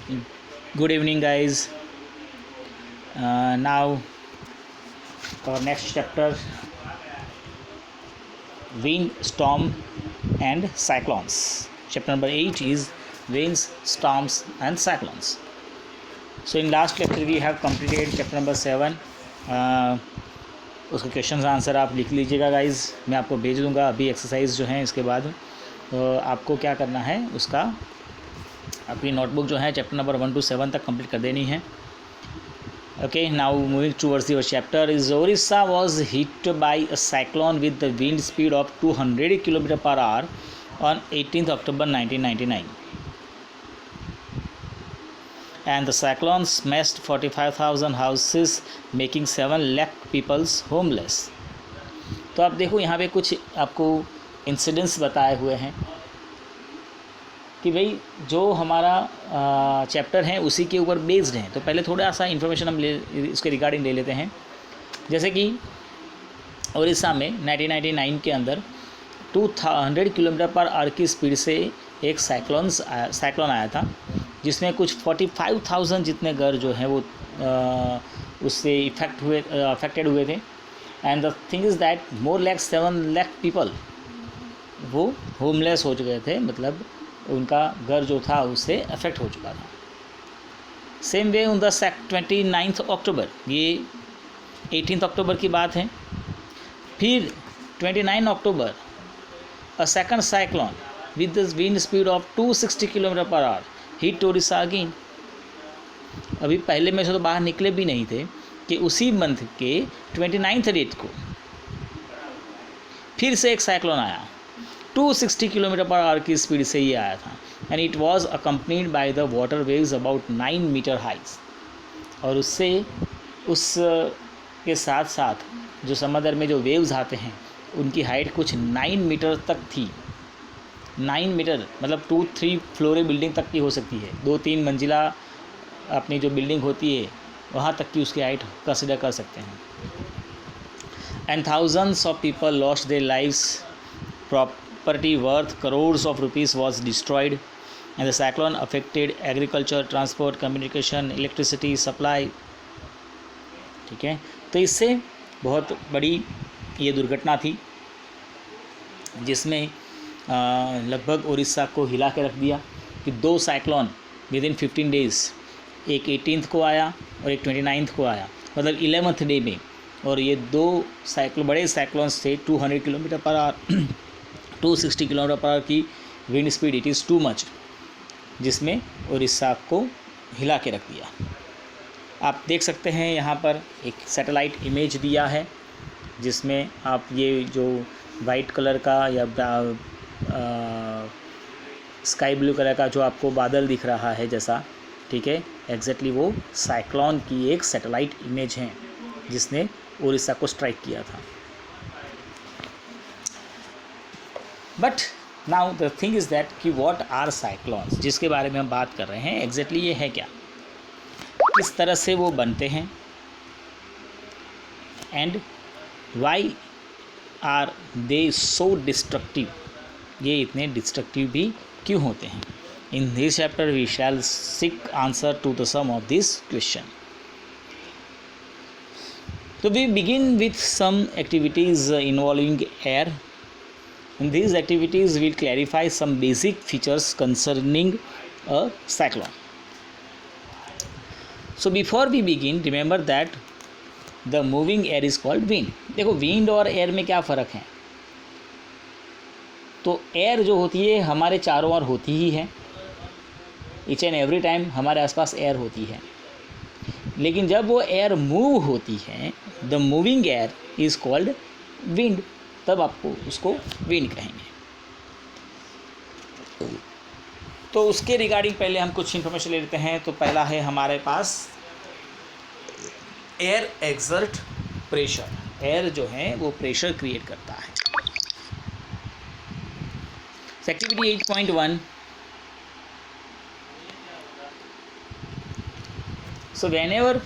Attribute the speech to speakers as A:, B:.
A: Good evening, guys. Now, our next chapter: wind, storm, and cyclones. Chapter number 8 is winds, storms, and cyclones. So, in last lecture, we have completed chapter number 7. उसके question answer आप लिख लीजिएगा guys, मैं आपको भेज दूंगा अभी exercise जो है इसके बाद। तो आपको क्या करना है, उसका अपनी नोटबुक जो है चैप्टर नंबर 1 to 7 तक कंप्लीट कर देनी है। Okay, now moving towards your chapter is Odisha was hit by a cyclone with the wind speed of 200 km/h on 18th October 1999 and the cyclone smashed 45,000 houses making 7 lakh people homeless। तो आप देखो यहाँ पे कुछ आपको इंसिडेंट्स बताए हुए हैं कि भाई जो हमारा चैप्टर है उसी के ऊपर बेस्ड है। तो पहले थोड़ा सा इन्फॉर्मेशन हम इसके रिगार्डिंग ले लेते हैं। जैसे कि उड़ीसा में 1999 के अंदर 200 km/h की स्पीड से एक साइक्लोन आया था, जिसमें कुछ 45,000 जितने घर जो हैं वो उससे अफेक्टेड हुए थे। And the thing is that more like 7 lakh people वो होमलेस हो चुके थे, मतलब उनका घर जो था उससे अफेक्ट हो चुका था। Same way on the 29th October, ये 18th अक्टूबर की बात है। फिर 29 October a second cyclone with the wind speed of 260 km/h hit Odisha again. अभी पहले में से तो बाहर निकले भी नहीं थे कि उसी मंथ के 29th डेट को फिर से एक साइक्लोन आया, 260 km/h की स्पीड से ये आया था। And it was accompanied by the water waves about 9 metre heights. और उस के साथ साथ जो समंदर में जो वेव्स आते हैं उनकी हाइट कुछ 9 मीटर तक थी। 9 मीटर मतलब 2-3 फ्लोरे बिल्डिंग तक की हो सकती है, 2-3 मंजिला अपनी जो बिल्डिंग होती है वहाँ तक की उसकी हाइट कंसिडर कर सकते हैं। And thousands of people lost their lives, property worth crores of rupees was destroyed and the cyclone affected agriculture, transport, communication, electricity supply. ठीक है, तो इससे बहुत बड़ी ये दुर्घटना थी जिसमें लगभग उड़ीसा को हिला के रख दिया कि 2 साइक्लोन विद इन 15 डेज़, एक 18th को आया और एक 29th को आया, मतलब 11th डे में। और ये 2 बड़े साइक्लोन्स थे, 200 km/h 260 km/h की wind speed, it is too much, जिसमें उड़ीसा को हिला के रख दिया। आप देख सकते हैं यहाँ पर एक सैटेलाइट इमेज दिया है जिसमें आप ये जो वाइट कलर का या स्काई ब्लू कलर का जो आपको बादल दिख रहा है जैसा, ठीक है, एग्जैक्टली वो साइक्लोन की एक सैटेलाइट इमेज है जिसने उड़ीसा को स्ट्राइक किया था। But now the thing is that कि व्हाट आर साइक्लोन्स, जिसके बारे में हम बात कर रहे हैं, एग्जैक्टली ये है क्या, किस तरह से वो बनते हैं, and why are they so destructive, ये इतने डिस्ट्रक्टिव भी क्यों होते हैं। In this chapter we shall seek answer to the some of this question. तो we begin with some activities involving air. In these activities we'll clarify some basic features concerning a cyclone. So before we begin, remember that the moving air is called wind। देखो wind और air में क्या फ़र्क है। तो air जो होती है हमारे चारों ओर होती ही है, ईच एंड एवरी टाइम हमारे आसपास एयर होती है, लेकिन जब वो एयर मूव होती है, the moving air is called wind, तब आपको उसको विंड कहेंगे। तो उसके रिगार्डिंग पहले हम कुछ इन्फॉर्मेशन ले लेते हैं। तो पहला है हमारे पास एयर एक्सर्ट प्रेशर। एयर जो है वो प्रेशर क्रिएट करता है। एक्टिविटी 8.1। So whenever